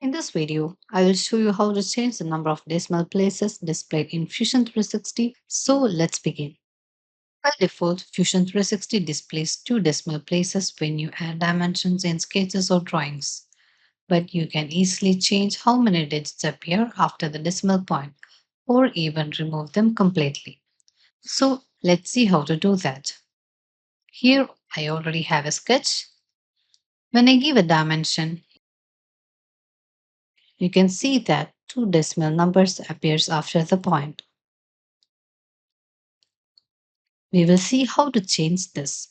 In this video, I will show you how to change the number of decimal places displayed in Fusion 360. So let's begin. By default, Fusion 360 displays two decimal places when you add dimensions in sketches or drawings. But you can easily change how many digits appear after the decimal point or even remove them completely. So let's see how to do that. Here I already have a sketch. When I give a dimension, you can see that two decimal numbers appears after the point. We will see how to change this.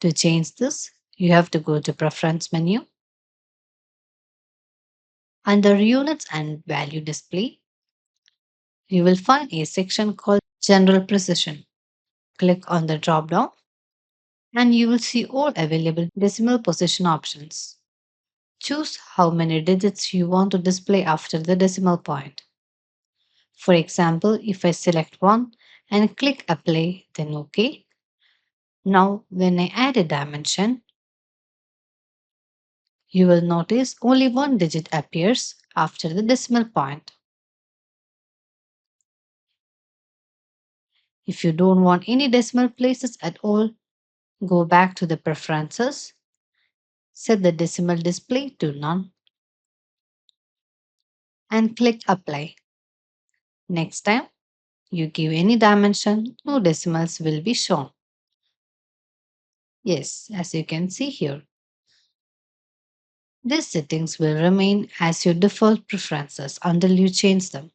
To change this, you have to go to Preference menu. Under Units and Value Display, you will find a section called General Precision. Click on the drop down and you will see all available decimal position options. Choose how many digits you want to display after the decimal point. For example, if I select 1 and click Apply, then OK. Now, when I add a dimension, you will notice only one digit appears after the decimal point. If you don't want any decimal places at all, go back to the preferences, set the decimal display to none, and click Apply. Next time you give any dimension, no decimals will be shown. Yes, as you can see here. These settings will remain as your default preferences until you change them.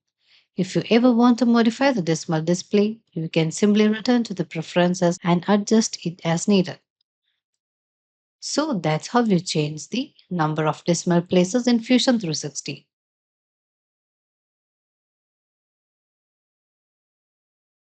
If you ever want to modify the decimal display, you can simply return to the preferences and adjust it as needed. So that's how you change the number of decimal places in Fusion 360.